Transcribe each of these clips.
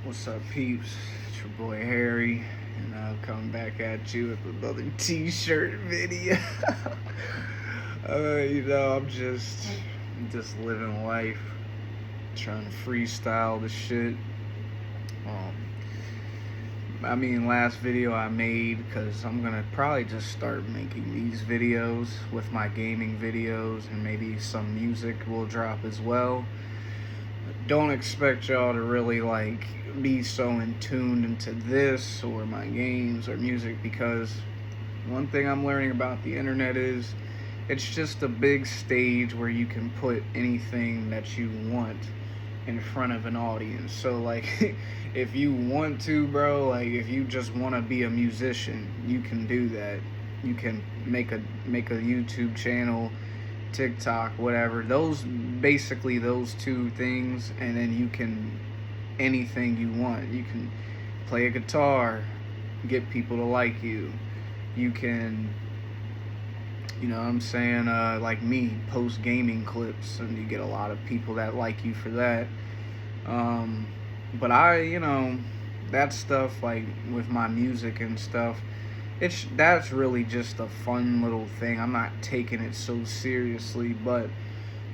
What's up, peeps? It's your boy Harry, and I'm coming back at you with another t-shirt video. I'm just living life, trying to freestyle the shit. Um, last video I made, because I'm gonna probably just start making these videos with my gaming videos, and maybe some music will drop as well. Don't expect y'all to really be so in tuned into this or my games or music, because one thing I'm learning about the internet is it's just a big stage where you can put anything that you want in front of an audience. So if you want to, bro, if you just want to be a musician, you can do that. You can make a YouTube channel, TikTok, whatever. Those two things, and then you can anything you want. You can play a guitar, get people to like you. You can, what I'm saying, like me, post gaming clips, and you get a lot of people that like you for that. But that stuff, like with my music and stuff, that's really just a fun little thing. I'm not taking it so seriously, but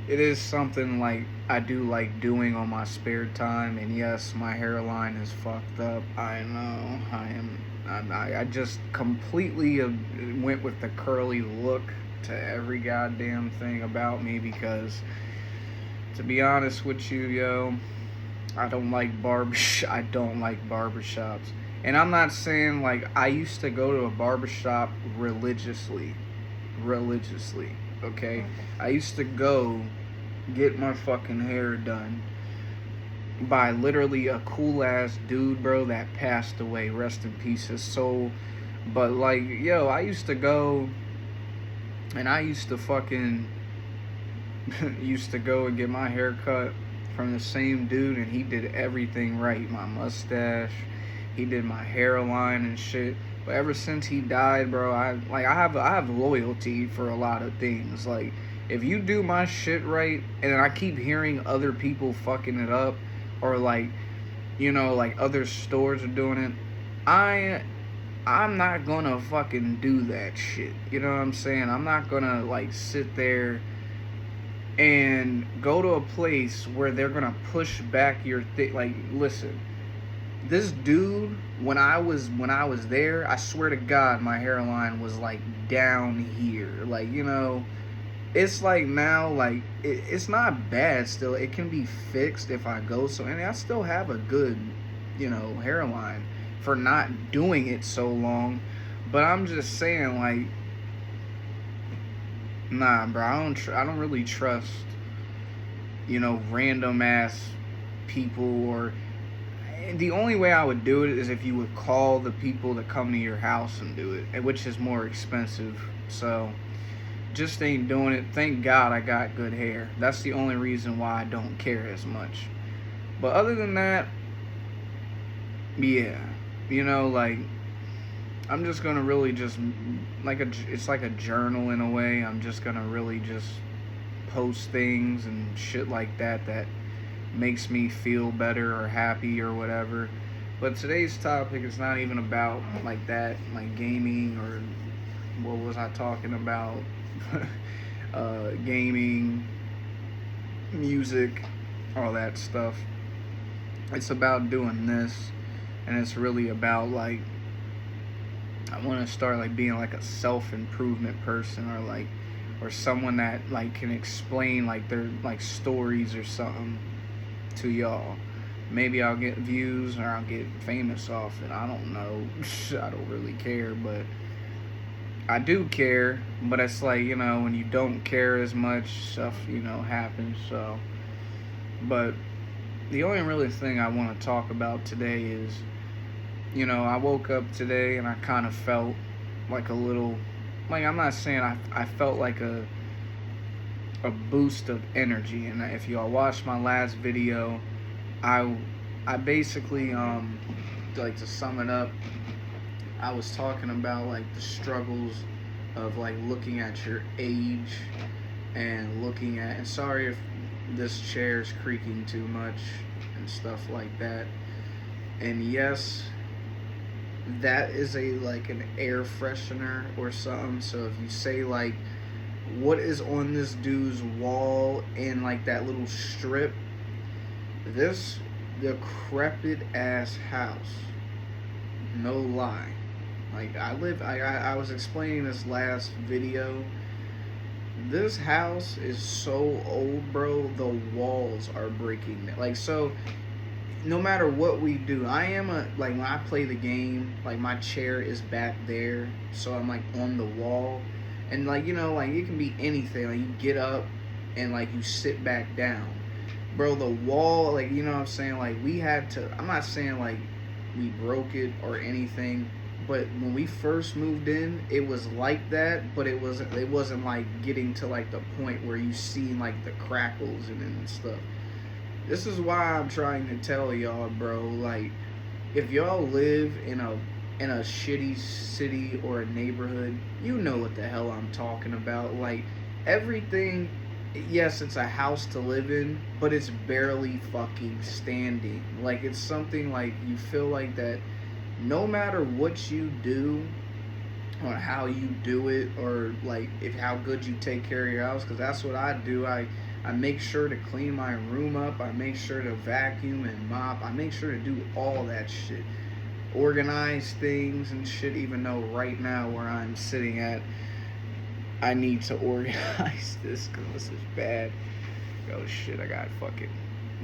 it is something like I do like doing on my spare time. And yes, my hairline is fucked up. I know. I just completely went with the curly look to every goddamn thing about me, because to be honest with you, yo, I don't like barbershops. And I'm not saying, I used to go to a barbershop religiously, okay? I used to go get my fucking hair done by literally a cool ass dude, bro, that passed away. Rest in peace, his soul. But I used to go, and I used to fucking used to go and get my hair cut from the same dude, and he did everything right. My mustache, he did my hairline and shit. But ever since he died, bro, I have loyalty for a lot of things. Like, if you do my shit right, and I keep hearing other people fucking it up, or other stores are doing it, I'm not gonna fucking do that shit. You know what I'm saying? I'm not gonna sit there and go to a place where they're gonna push back your thing. Like, listen, this dude, when I was there, I swear to God, my hairline was down here. It's now, it's not bad still. It can be fixed if I go. So, and I still have a good, hairline for not doing it so long. But I'm just saying, nah, bro, I don't really trust, random ass people. Or the only way I would do it is if you would call the people to come to your house and do it, which is more expensive. So just ain't doing it. Thank God I got good hair. That's the only reason why I don't care as much. But other than that, yeah, I'm just gonna really just it's like a journal in a way. I'm just gonna really just post things and shit like that makes me feel better or happy or whatever. But today's topic is not even about that, gaming, or what was I talking about? Gaming, music, all that stuff. It's about doing this, and it's really about I want to start being a self-improvement person, or someone that can explain their stories or something to y'all. Maybe I'll get views, or I'll get famous off it. I don't know. I don't really care, but I do care. But it's when you don't care as much, stuff happens. So, but the only really thing I want to talk about today is, I woke up today and I kind of felt a little, I'm not saying I felt a boost of energy. And if y'all watched my last video, I basically, to sum it up, I was talking about the struggles of looking at your age, and looking at, and sorry if this chair's creaking too much and stuff like that. And yes, that is a like an air freshener or something. So if you say like what is on this dude's wall in like that little strip, this decrepit ass house, no lie. Like I was explaining this last video. This house is so old, bro. The walls are breaking. Like, so no matter what we do, I am a like when I play the game, like my chair is back there, so I'm like on the wall, and like like it can be anything. Like you get up and like you sit back down, bro. The wall, like what I'm saying, like we had to. I'm not saying like we broke it or anything, but when we first moved in, it was like that, but it wasn't like getting to like the point where you see like the crackles and stuff. This is why I'm trying to tell y'all, bro, like if y'all live in a shitty city or a neighborhood, you know what the hell I'm talking about. Like everything, yes, it's a house to live in, but it's barely fucking standing. Like it's something like you feel like that no matter what you do or how you do it, or like if how good you take care of your house, because that's what I do. I make sure to clean my room up. I make sure to vacuum and mop. I make sure to do all that shit. Organize things and shit, even though right now where I'm sitting at, I need to organize this because this is bad. Oh shit, I got fucking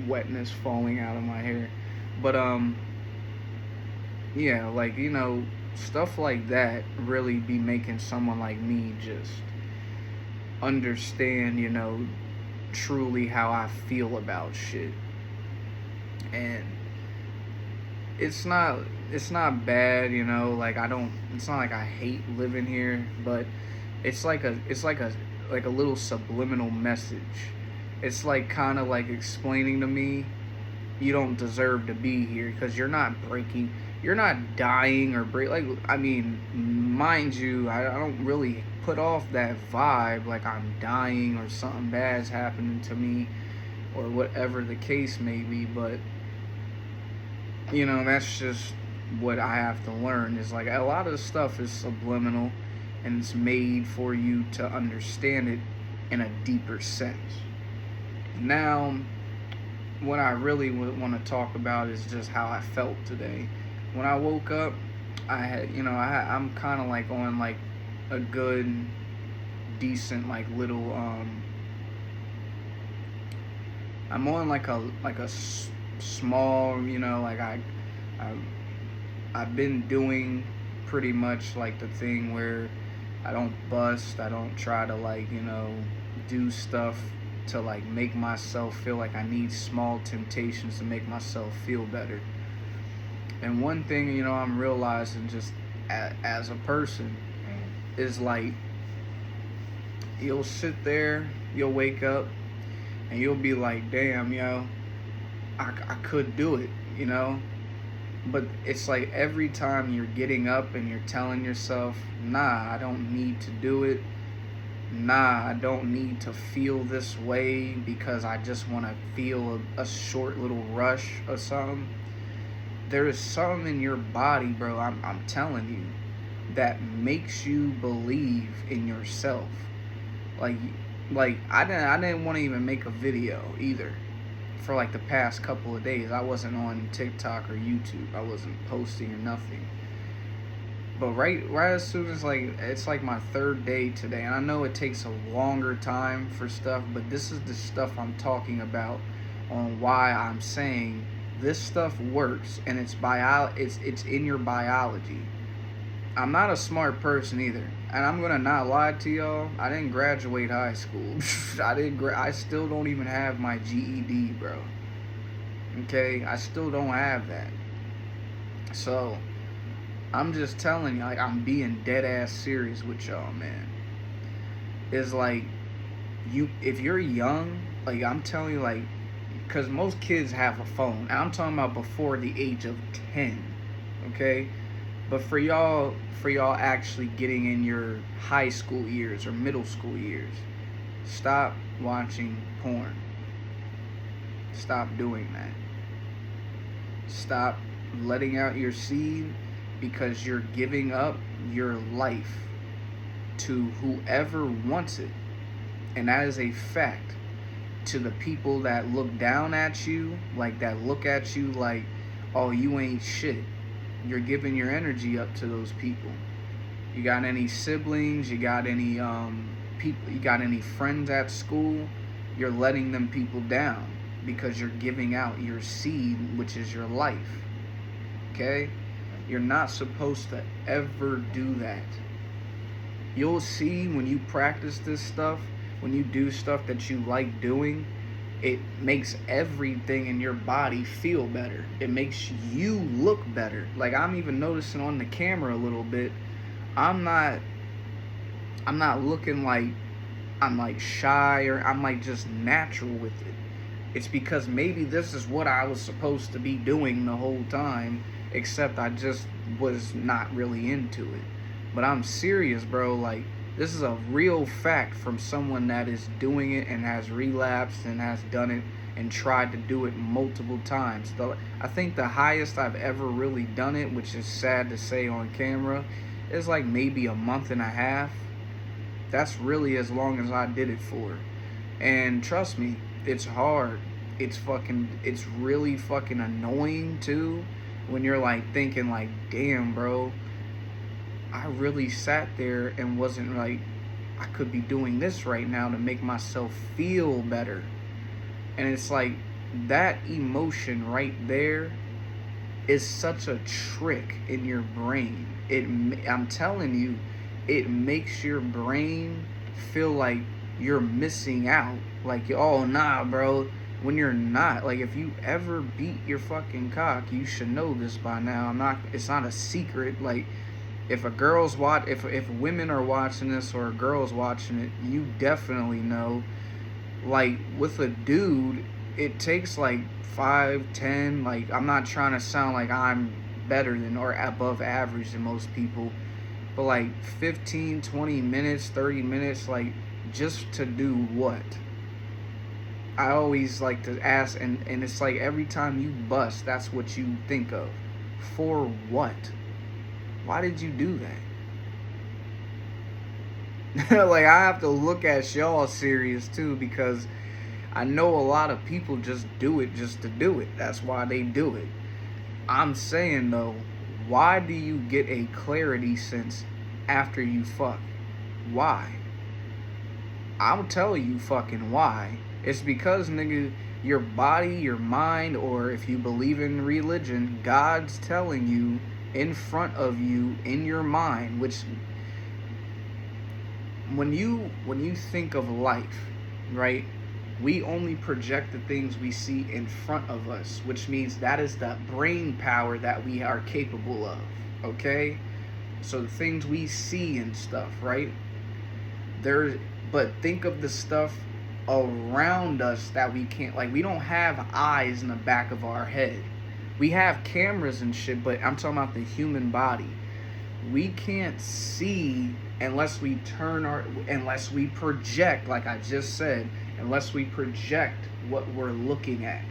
wetness falling out of my hair. But yeah, like stuff like that really be making someone like me just understand, truly how I feel about shit. And it's not bad, like I don't it's not like I hate living here, but it's like a little subliminal message. It's like kind of like explaining to me you don't deserve to be here because you're not dying or break. Like I mean, mind you, I don't really put off that vibe like I'm dying or something bad's happening to me or whatever the case may be. But that's just what I have to learn. Is like a lot of the stuff is subliminal and it's made for you to understand it in a deeper sense. Now, what I really want to talk about is just how I felt today. When I woke up, I'm kind of like on like a good, decent like little I'm on like a small, like I've been doing pretty much like the thing where I don't bust, I don't try to like do stuff to like make myself feel like I need small temptations to make myself feel better. And one thing I'm realizing just as a person is like you'll sit there, you'll wake up and you'll be like, damn, I could do it, but it's like every time you're getting up and you're telling yourself, nah, I don't need to do it, nah, I don't need to feel this way because I just want to feel a short little rush or something. There is something in your body, bro, I'm telling you, that makes you believe in yourself. Like I didn't want to even make a video either for like the past couple of days. I wasn't on TikTok or YouTube. I wasn't posting or nothing. But right as soon as like it's like my third day today, and I know it takes a longer time for stuff, but this is the stuff I'm talking about on why I'm saying this stuff works, and it's in your biology. I'm not a smart person either, and I'm gonna not lie to y'all. I didn't graduate high school. I still don't even have my GED, bro. Okay, I still don't have that. So I'm just telling you, like I'm being dead ass serious with y'all, man. Is like if you're young, like I'm telling you, like, because most kids have a phone, and I'm talking about before the age of 10, okay? But for y'all actually getting in your high school years or middle school years, stop watching porn. Stop doing that. Stop letting out your seed because you're giving up your life to whoever wants it. And that is a fact. To the people that look down at you, like that look at you like, oh, you ain't shit. You're giving your energy up to those people. You got any siblings? You got any people? You got any friends at school? You're letting them people down because you're giving out your seed, which is your life. Okay? You're not supposed to ever do that. You'll see when you practice this stuff, when you do stuff that you like doing, it makes everything in your body feel better. It makes you look better. Like, I'm even noticing on the camera a little bit, I'm not looking like I'm like shy, or I'm like just natural with it. It's because maybe this is what I was supposed to be doing the whole time, except I just was not really into it. But I'm serious, bro. Like, this is a real fact from someone that is doing it and has relapsed and has done it and tried to do it multiple times. I think the highest I've ever really done it, which is sad to say on camera, is like maybe a month and a half. That's really as long as I did it for. And trust me, it's hard. It's really fucking annoying too, when you're like thinking like, damn, bro, I really sat there and wasn't like, I could be doing this right now to make myself feel better. And it's like, that emotion right there is such a trick in your brain. I'm telling you, it makes your brain feel like you're missing out. Like, oh, nah, bro. When you're not. Like, if you ever beat your fucking cock, you should know this by now. It's not a secret. Like, if women are watching this or a girl's watching it, you definitely know. Like, with a dude, it takes like 5, 10, like, I'm not trying to sound like I'm better than or above average than most people, but like 15, 20 minutes, 30 minutes, like, just to do what? I always like to ask, and it's like every time you bust, that's what you think of. For what? Why did you do that? Like, I have to look at y'all serious too, because I know a lot of people just do it just to do it. That's why they do it. I'm saying though, why do you get a clarity sense after you fuck? Why? I'll tell you fucking why. It's because, nigga, your body, your mind, or if you believe in religion, God's telling you in front of you in your mind, which when you think of life, right, we only project the things we see in front of us, which means that is the brain power that we are capable of. Okay, so the things we see and stuff, right, but think of the stuff around us that we can't, like, we don't have eyes in the back of our head. We have cameras and shit, but I'm talking about the human body. We can't see unless we unless we project, like I just said, unless we project what we're looking at.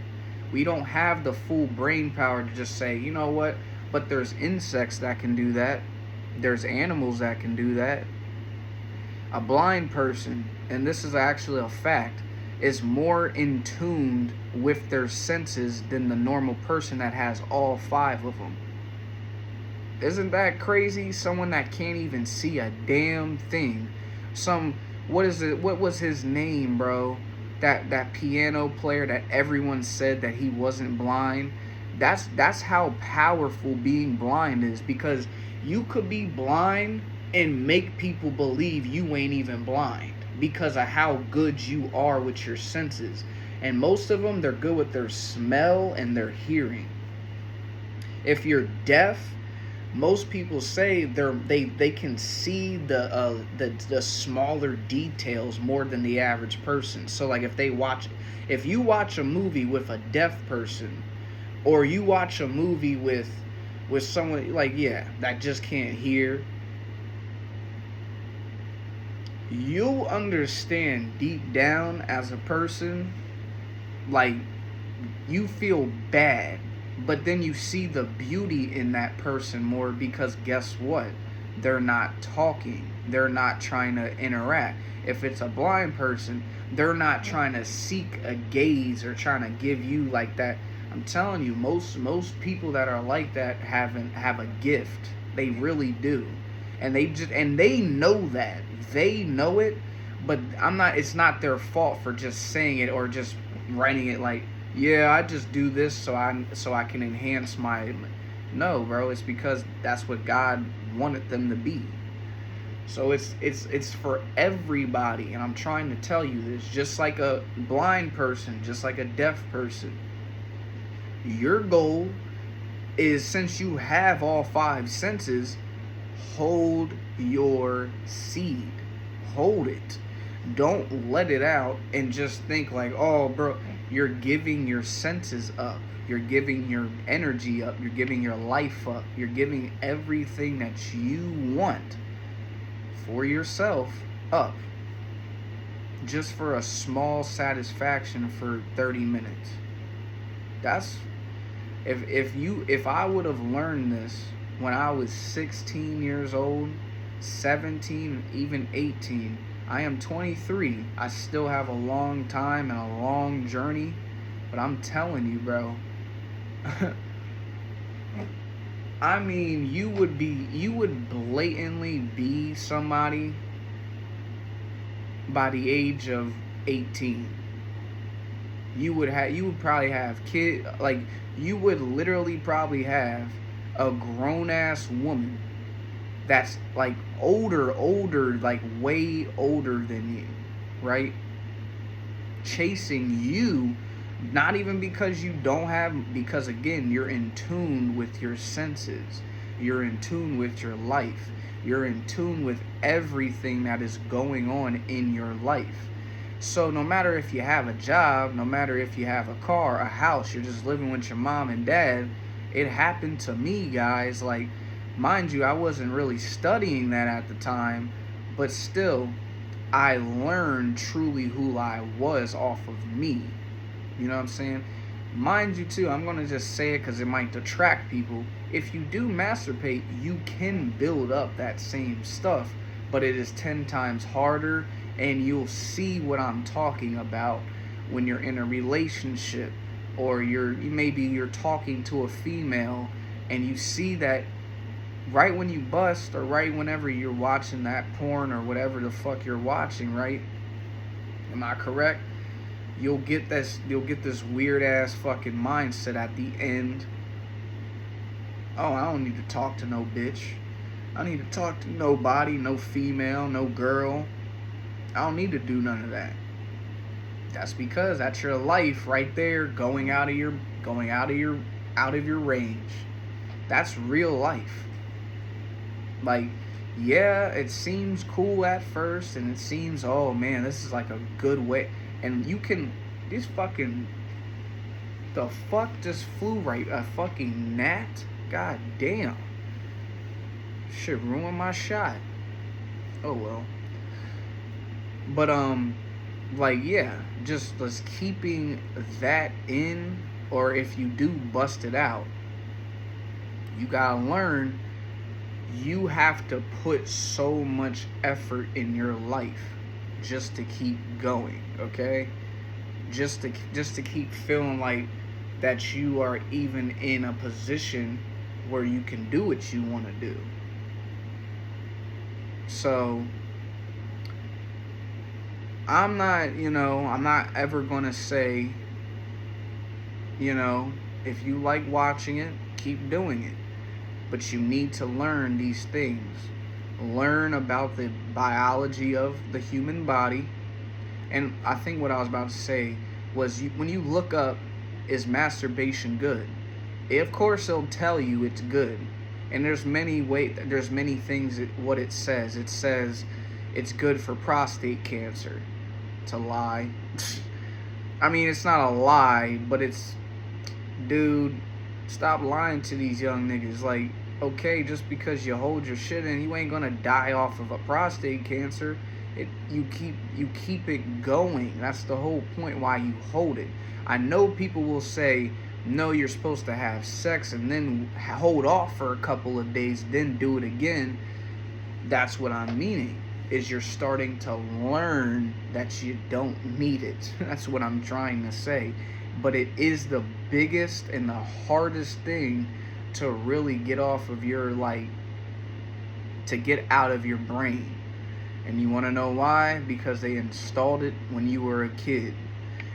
We don't have the full brain power to just say, you know what, but there's insects that can do that. There's animals that can do that. A blind person, and this is actually a fact, is more in tune with their senses than the normal person that has all 5 of them. Isn't that crazy? Someone that can't even see a damn thing. What was his name, bro? That piano player that everyone said that he wasn't blind. That's how powerful being blind is, because you could be blind and make people believe you ain't even blind because of how good you are with your senses. And most of them, they're good with their smell and their hearing. If you're deaf, most people say they can see the smaller details more than the average person. So like if you watch a movie with a deaf person, or you watch a movie with someone like, yeah, that just can't hear, you'll understand deep down as a person, like, you feel bad But then you see the beauty in that person more because guess what? They're not talking. They're not trying to interact. If it's a blind person, they're not trying to seek a gaze or trying to give you like that. I'm telling you, most people that are like that have a gift. They really do. And they know that. They know it, but I'm not it's not their fault for just saying it or just writing it like, yeah, I just do this so I can enhance my. No, bro, it's because that's what God wanted them to be. So it's for everybody, and I'm trying to tell you this. Just like a blind person, just like a deaf person, your goal is, since you have all five senses, hold your seed. Hold it. Don't let it out and just think like, oh, bro, you're giving your senses up. You're giving your energy up. You're giving your life up. You're giving everything that you want for yourself up just for a small satisfaction for 30 minutes. That's if I would have learned this when I was 16 years old, 17, even 18. I am 23. I still have a long time and a long journey, but I'm telling you, bro. I mean, you would blatantly be somebody by the age of 18. You would probably have you would literally probably have a grown ass woman that's like older, like way older than you, right? Chasing you, not even because you don't have, because again, you're in tune with your senses. You're in tune with your life. You're in tune with everything that is going on in your life. So no matter if you have a job, no matter if you have a car, a house, you're just living with your mom and dad, it happened to me, guys. Like, mind you, I wasn't really studying that at the time, but still, I learned truly who I was off of me. You know what I'm saying? Mind you, too, I'm going to just say it because it might detract people. If you do masturbate, you can build up that same stuff, but it is 10 times harder, and you'll see what I'm talking about when you're in a relationship, or maybe you're talking to a female, and you see that right when you bust, or right whenever you're watching that porn or whatever the fuck you're watching, right? Am I correct? You'll get this weird ass fucking mindset at the end. Oh, I don't need to talk to no bitch. I don't need to talk to nobody, no female, no girl. I don't need to do none of that. That's because that's your life right there, going out of your range. That's real life. Like, yeah, it seems cool at first, and it seems, oh man, this is like a good way. And you can, this fucking, the fuck just flew right, a fucking gnat? God damn. Shit ruined my shot. Oh well. But, like, yeah, just keeping that in, or if you do bust it out, you gotta learn, you have to put so much effort in your life just to keep going, okay? Just to keep feeling like that you are even in a position where you can do what you want to do. So I'm not ever going to say, if you like watching it, keep doing it. But you need to learn these things. Learn about the biology of the human body. And I think what I was about to say was, when you look up, is masturbation good? Of course, it'll tell you it's good. And there's many things what it says. It says it's good for prostate cancer. It's a lie. I mean, it's not a lie, but dude, stop lying to these young niggas. Like, okay, just because you hold your shit in, you ain't gonna die off of a prostate cancer. You keep it going. That's the whole point why you hold it. I know people will say, No, you're supposed to have sex and then hold off for a couple of days, then do it again. That's what I'm meaning. Is you're starting to learn that you don't need it. That's what I'm trying to say. But it is the biggest and the hardest thing to really get off of your, like, to get out of your brain. And you want to know why? Because they installed it when you were a kid.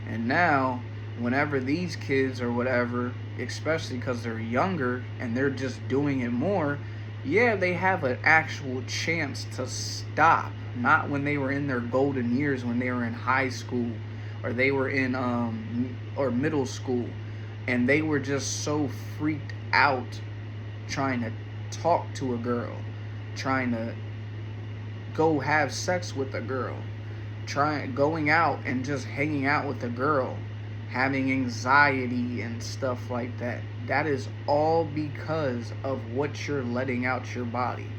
And now, whenever these kids or whatever, especially because they're younger and they're just doing it more, yeah, they have an actual chance to stop. Not when they were in their golden years, when they were in high school or they were in or middle school, and they were just so freaked out trying to talk to a girl, trying to go have sex with a girl, going out and just hanging out with a girl, having anxiety and stuff like that. That is all because of what you're letting out your body.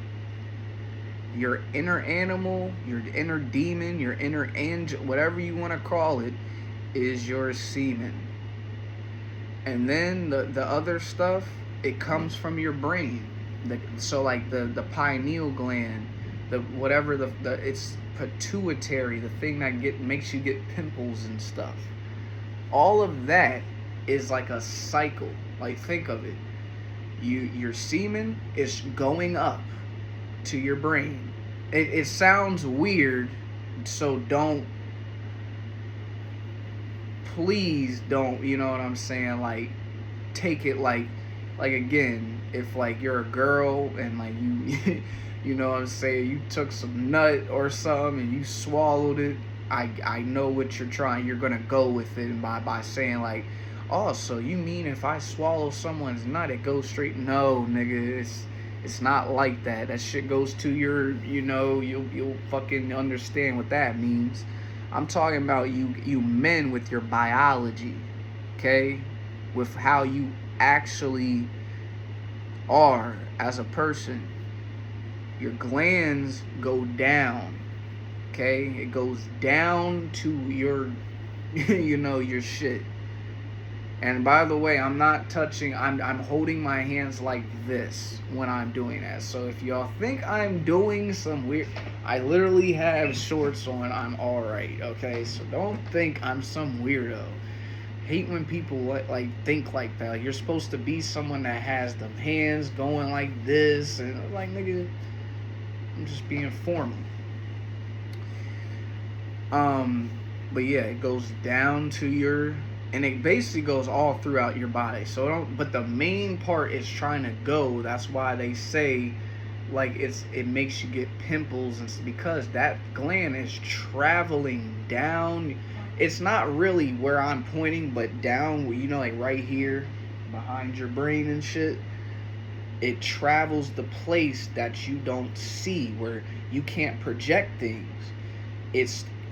Your inner animal, your inner demon, your inner angel, whatever you want to call it, is your semen. And then the other stuff, it comes from your brain. So like the pineal gland, it's pituitary, the thing that makes you get pimples and stuff. All of that is like a cycle. Like, think of it. Your semen is going up to your brain. It sounds weird, so please don't, you know what I'm saying? Like, take it like again, if like you're a girl and like you you know what I'm saying, you took some nut or something and you swallowed it, I know what you're gonna go with it by saying like, oh, so you mean if I swallow someone's nut it goes straight? No, nigga, it's not like that. That shit goes to your, you know, you'll fucking understand what that means. I'm talking about you men with your biology, okay? With how you actually are as a person. Your glands go down, okay? It goes down to your, you know, your shit. And by the way, I'm not touching, I'm holding my hands like this when I'm doing that. So if y'all think I'm doing some weird, I literally have shorts on, I'm alright, okay? So don't think I'm some weirdo. Hate when people like think like that. Like, you're supposed to be someone that has the hands going like this, and like, nigga, I'm just being formal. But yeah, it goes down to your, and it basically goes all throughout your body. So but the main part is trying to go. That's why they say like it makes you get pimples, and because that gland is traveling down. It's not really where I'm pointing, but down, you know, like right here behind your brain and shit. It travels the place that you don't see, where you can't project things.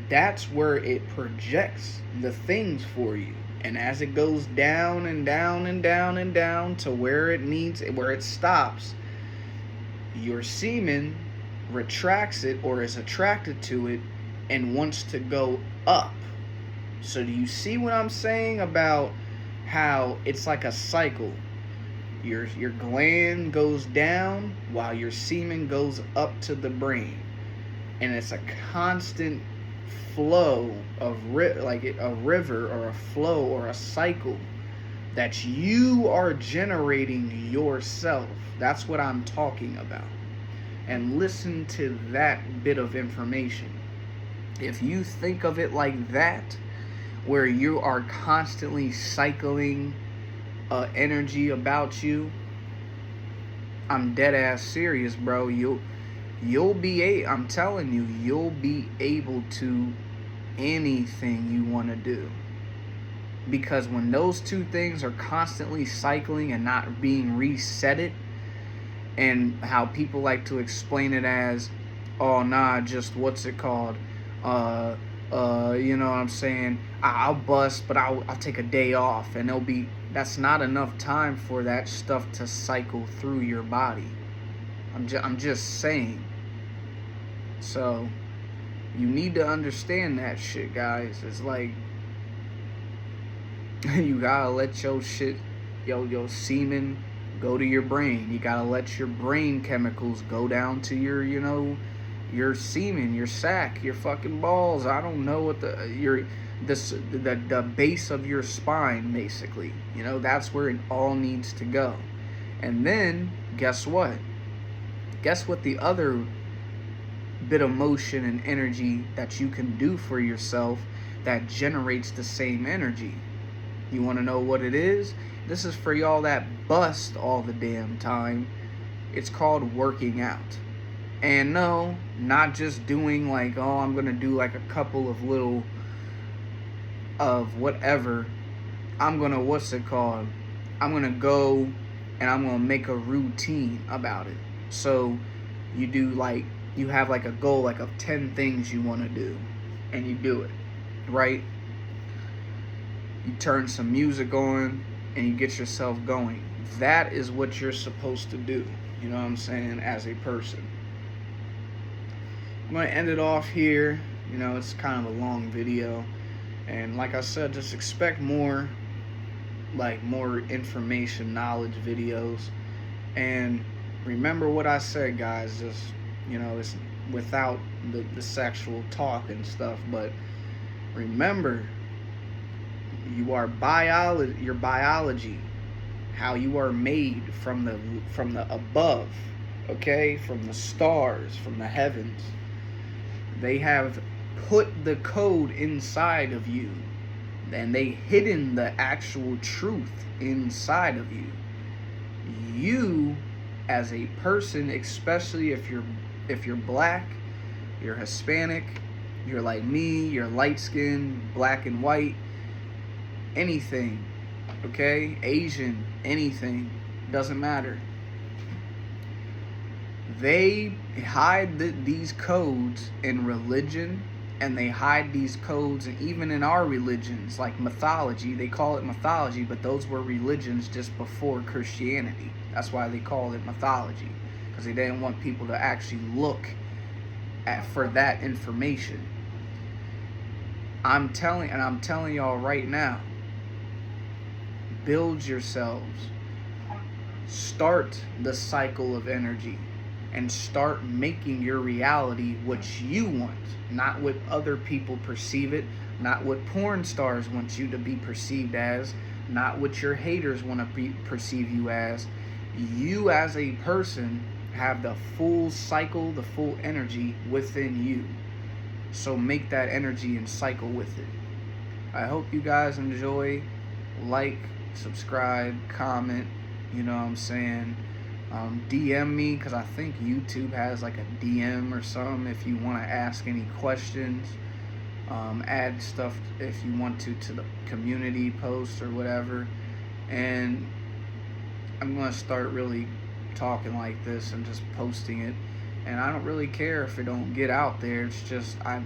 That's where it projects the things for you. And as it goes down and down and down and down to where it stops, your semen retracts it or is attracted to it and wants to go up. So do you see what I'm saying about how it's like a cycle? Your gland goes down while your semen goes up to the brain. And it's a constant flow of like a river or a flow or a cycle that you are generating yourself. That's what I'm talking about. And listen to that bit of information. If you think of it like that, where you are constantly cycling energy about you, I'm dead ass serious, bro. I'm telling you, you'll be able to anything you want to do. Because when those two things are constantly cycling and not being resetted, and how people like to explain it as, oh nah, just what's it called? You know what I'm saying? I'll bust, but I'll take a day off, and that's not enough time for that stuff to cycle through your body. I'm just saying. So you need to understand that shit, guys. It's like, You gotta let your shit, your semen go to your brain. You gotta let your brain chemicals go down to your, your semen, your sack, your fucking balls. I don't know what the base of your spine, basically. That's where it all needs to go. And then guess what? Guess what the other bit of motion and energy that you can do for yourself that generates the same energy? You want to know what it is? This is for y'all that bust all the damn time. It's called working out. And no, not just doing like, oh, I'm going to do like a couple of little of whatever. I'm going to, what's it called? I'm going to go and I'm going to make a routine about it. So you do like, you have like a goal like of 10 things you want to do, and you do it, right? You turn some music on and you get yourself going. That is what you're supposed to do, you know what I'm saying, as a person. I'm going to end it off here. It's kind of a long video. And like I said, just expect more information, knowledge videos. And remember what I said, guys. Just, it's without the sexual talk and stuff. But remember, your biology, how you are made from the above, okay, from the stars, from the heavens. They have put the code inside of you, and they hidden the actual truth inside of you. You, as a person, especially if you're black, you're Hispanic, you're like me, you're light skinned, black and white, anything, okay, Asian, anything, doesn't matter. They hide these codes in religion, and they hide these codes even in our religions, like mythology. They call it mythology, but those were religions just before Christianity. That's why they called it mythology, because they didn't want people to actually look for that information. I'm telling y'all right now, build yourselves. Start the cycle of energy and start making your reality what you want, not what other people perceive it, not what porn stars want you to be perceived as, not what your haters want to perceive you as. You as a person have the full cycle, the full energy within you. So make that energy and cycle with it. I hope you guys enjoy. Like, subscribe, comment, you know what I'm saying. DM me, because I think YouTube has like a DM or something if you want to ask any questions. Add stuff if you want to the community post or whatever. And I'm going to start really talking like this and just posting it. And I don't really care if it don't get out there. It's just I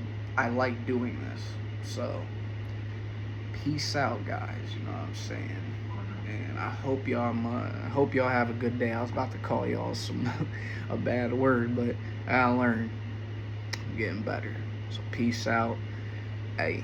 like doing this. So peace out, guys. You know what I'm saying. And I hope y'all have a good day. I was about to call y'all a bad word, but I learned. I'm getting better. So peace out. Hey.